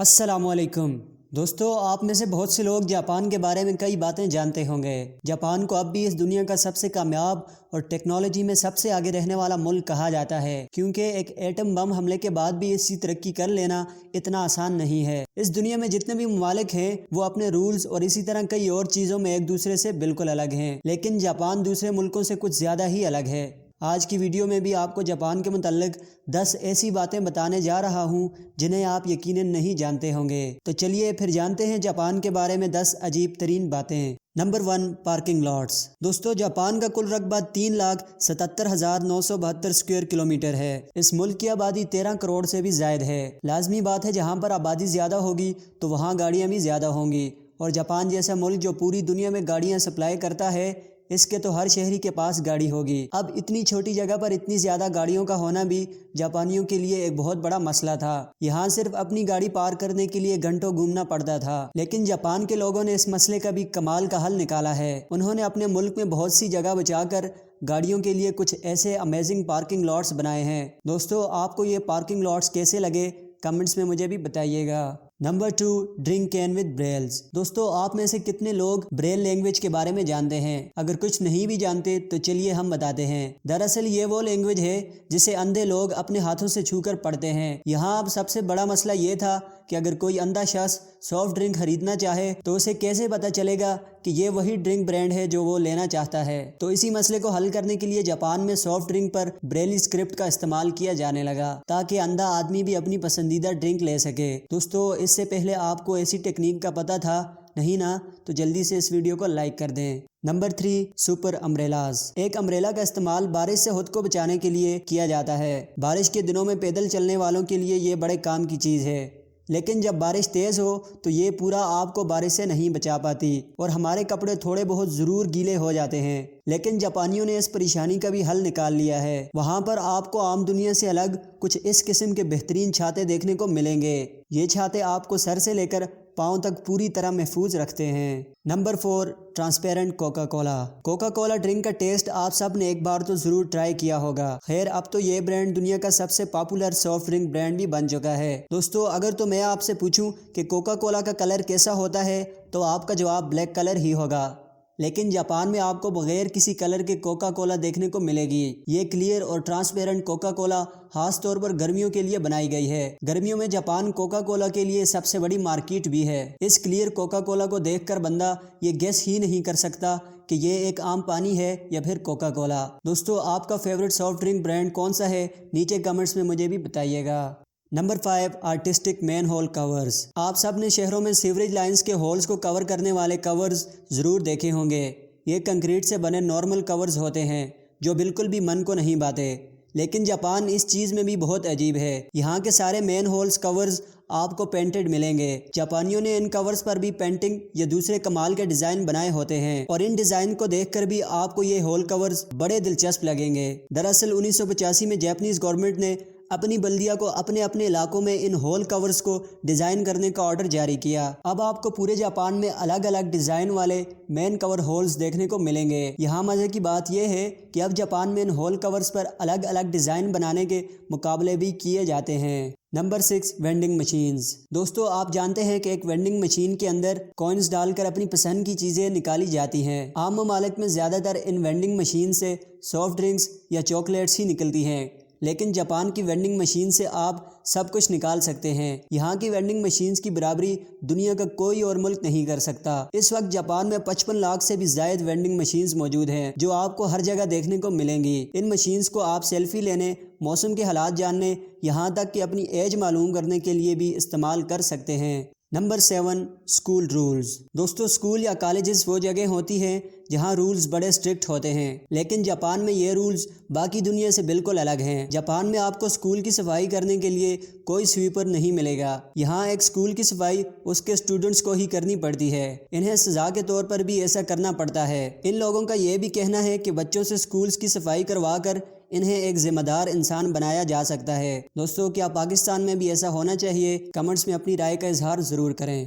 السلام علیکم دوستو، آپ میں سے بہت سے لوگ جاپان کے بارے میں کئی باتیں جانتے ہوں گے۔ جاپان کو اب بھی اس دنیا کا سب سے کامیاب اور ٹیکنالوجی میں سب سے آگے رہنے والا ملک کہا جاتا ہے، کیونکہ ایک ایٹم بم حملے کے بعد بھی اسی ترقی کر لینا اتنا آسان نہیں ہے۔ اس دنیا میں جتنے بھی ممالک ہیں وہ اپنے رولز اور اسی طرح کئی اور چیزوں میں ایک دوسرے سے بالکل الگ ہیں، لیکن جاپان دوسرے ملکوں سے کچھ زیادہ ہی الگ ہے۔ آج کی ویڈیو میں بھی آپ کو جاپان کے متعلق 10 ایسی باتیں بتانے جا رہا ہوں جنہیں آپ یقیناً نہیں جانتے ہوں گے۔ تو چلیے پھر جانتے ہیں جاپان کے بارے میں 10 عجیب ترین باتیں۔ Number 1، parking lots. دوستو، جاپان کا کل رقبہ 3,77,972 اسکوائر کلومیٹر ہے۔ اس ملک کی آبادی 13 کروڑ سے بھی زائد ہے۔ لازمی بات ہے، جہاں پر آبادی زیادہ ہوگی تو وہاں گاڑیاں بھی زیادہ ہوں گی، اور جاپان جیسا ملک جو پوری دنیا میں گاڑیاں سپلائی کرتا ہے، اس کے تو ہر شہری کے پاس گاڑی ہوگی۔ اب اتنی چھوٹی جگہ پر اتنی زیادہ گاڑیوں کا ہونا بھی جاپانیوں کے لیے ایک بہت بڑا مسئلہ تھا۔ یہاں صرف اپنی گاڑی پارک کرنے کے لیے گھنٹوں گھومنا پڑتا تھا، لیکن جاپان کے لوگوں نے اس مسئلے کا بھی کمال کا حل نکالا ہے۔ انہوں نے اپنے ملک میں بہت سی جگہ بچا کر گاڑیوں کے لیے کچھ ایسے امیزنگ پارکنگ لاٹس بنائے ہیں۔ دوستو، آپ کو یہ پارکنگ لاٹس کیسے لگے کمنٹس میں مجھے بھی بتائیے گا۔ Number 2، drink can with brails. دوستو، آپ میں سے کتنے لوگ بریل لینگویج کے بارے میں جانتے ہیں؟ اگر کچھ نہیں بھی جانتے تو چلیے ہم بتاتے ہیں۔ دراصل یہ وہ لینگویج ہے جسے اندھے لوگ اپنے ہاتھوں سے چھو کر پڑھتے ہیں۔ یہاں اب سب سے بڑا مسئلہ یہ تھا کہ اگر کوئی اندھا شخص سافٹ ڈرنک خریدنا چاہے تو اسے کیسے پتہ چلے گا کہ یہ وہی ڈرنک برانڈ ہے جو وہ لینا چاہتا ہے۔ تو اسی مسئلے کو حل کرنے کے لیے جاپان میں سافٹ ڈرنک پر بریلی اسکرپٹ کا استعمال کیا جانے لگا، تاکہ اندھا آدمی بھی اپنی پسندیدہ ڈرنک لے سکے۔ دوستو، اس سے پہلے آپ کو ایسی ٹیکنیک کا پتہ تھا؟ نہیں نا؟ تو جلدی سے اس ویڈیو کو لائک کر دیں۔ Number 3، super umbrellas. ایک امبریلا کا استعمال بارش سے خود کو بچانے کے لیے کیا جاتا ہے۔ بارش کے دنوں میں پیدل چلنے والوں کے لیے یہ بڑے کام کی چیز ہے، لیکن جب بارش تیز ہو تو یہ پورا آپ کو بارش سے نہیں بچا پاتی، اور ہمارے کپڑے تھوڑے بہت ضرور گیلے ہو جاتے ہیں۔ لیکن جاپانیوں نے اس پریشانی کا بھی حل نکال لیا ہے۔ وہاں پر آپ کو عام دنیا سے الگ کچھ اس قسم کے بہترین چھاتے دیکھنے کو ملیں گے۔ یہ چھاتے آپ کو سر سے لے کر پاؤں تک پوری طرح محفوظ رکھتے ہیں۔ Number 4، transparent Coca Cola. Coca Cola drink کا ٹیسٹ آپ سب نے ایک بار تو ضرور ٹرائی کیا ہوگا۔ خیر، اب تو یہ برانڈ دنیا کا سب سے پاپولر سافٹ ڈرنک برانڈ بھی بن چکا ہے۔ دوستو، اگر تو میں آپ سے پوچھوں کہ کوکا کولا کا کلر کیسا ہوتا ہے تو آپ کا جواب بلیک کلر ہی ہوگا، لیکن جاپان میں آپ کو بغیر کسی کلر کے کوکا کولا دیکھنے کو ملے گی۔ یہ کلیئر اور ٹرانسپیرنٹ کوکا کولا خاص طور پر گرمیوں کے لیے بنائی گئی ہے۔ گرمیوں میں جاپان کوکا کولا کے لیے سب سے بڑی مارکیٹ بھی ہے۔ اس کلیئر کوکا کولا کو دیکھ کر بندہ یہ گیس ہی نہیں کر سکتا کہ یہ ایک عام پانی ہے یا پھر کوکا کولا۔ دوستو، آپ کا فیورٹ سافٹ ڈرنک برانڈ کون سا ہے؟ نیچے کمنٹس میں مجھے بھی بتائیے گا۔ نمبر 5، آرٹسٹک مین ہول کورز۔ آپ سب نے شہروں میں سیوریج لائنز کے ہولز کو کور کرنے والے کورز ضرور دیکھے ہوں گے۔ یہ کنکریٹ سے بنے نارمل کورز ہوتے ہیں جو بالکل بھی من کو نہیں بھاتے، لیکن جاپان اس چیز میں بھی بہت عجیب ہے۔ یہاں کے سارے مین ہولز کورز آپ کو پینٹڈ ملیں گے۔ جاپانیوں نے ان کورز پر بھی پینٹنگ یا دوسرے کمال کے ڈیزائن بنائے ہوتے ہیں، اور ان ڈیزائن کو دیکھ کر بھی آپ کو یہ ہول کورز بڑے دلچسپ لگیں گے۔ دراصل 1985 میں جاپنیز گورنمنٹ نے اپنی بلدیہ کو اپنے اپنے علاقوں میں ان ہول کورز کو ڈیزائن کرنے کا آرڈر جاری کیا۔ اب آپ کو پورے جاپان میں الگ الگ ڈیزائن والے مین کور ہولز دیکھنے کو ملیں گے۔ یہاں مزے کی بات یہ ہے کہ اب جاپان میں ان ہول کورز پر الگ الگ ڈیزائن بنانے کے مقابلے بھی کیے جاتے ہیں۔ Number 6، vending machines. دوستو، آپ جانتے ہیں کہ ایک وینڈنگ مشین کے اندر کوئنز ڈال کر اپنی پسند کی چیزیں نکالی جاتی ہیں۔ عام ممالک میں زیادہ تر ان وینڈنگ مشین سے سافٹ ڈرنکس یا چاکلیٹس ہی نکلتی ہیں، لیکن جاپان کی وینڈنگ مشین سے آپ سب کچھ نکال سکتے ہیں۔ یہاں کی وینڈنگ مشینز کی برابری دنیا کا کوئی اور ملک نہیں کر سکتا۔ اس وقت جاپان میں 55 لاکھ سے بھی زائد وینڈنگ مشینز موجود ہیں جو آپ کو ہر جگہ دیکھنے کو ملیں گی۔ ان مشینز کو آپ سیلفی لینے، موسم کے حالات جاننے، یہاں تک کہ اپنی ایج معلوم کرنے کے لیے بھی استعمال کر سکتے ہیں۔ Number 7، school rules. دوستو، اسکول یا کالجز وہ جگہ ہوتی ہیں جہاں رولز بڑے اسٹرکٹ ہوتے ہیں، لیکن جاپان میں یہ رولز باقی دنیا سے بالکل الگ ہیں۔ جاپان میں آپ کو اسکول کی صفائی کرنے کے لیے کوئی سویپر نہیں ملے گا۔ یہاں ایک اسکول کی صفائی اس کے اسٹوڈنٹس کو ہی کرنی پڑتی ہے۔ انہیں سزا کے طور پر بھی ایسا کرنا پڑتا ہے۔ ان لوگوں کا یہ بھی کہنا ہے کہ بچوں سے اسکولز کی صفائی کروا کر انہیں ایک ذمہ دار انسان بنایا جا سکتا ہے۔ دوستو، کیا پاکستان میں بھی ایسا ہونا چاہیے؟ کمنٹس میں اپنی رائے کا اظہار ضرور کریں۔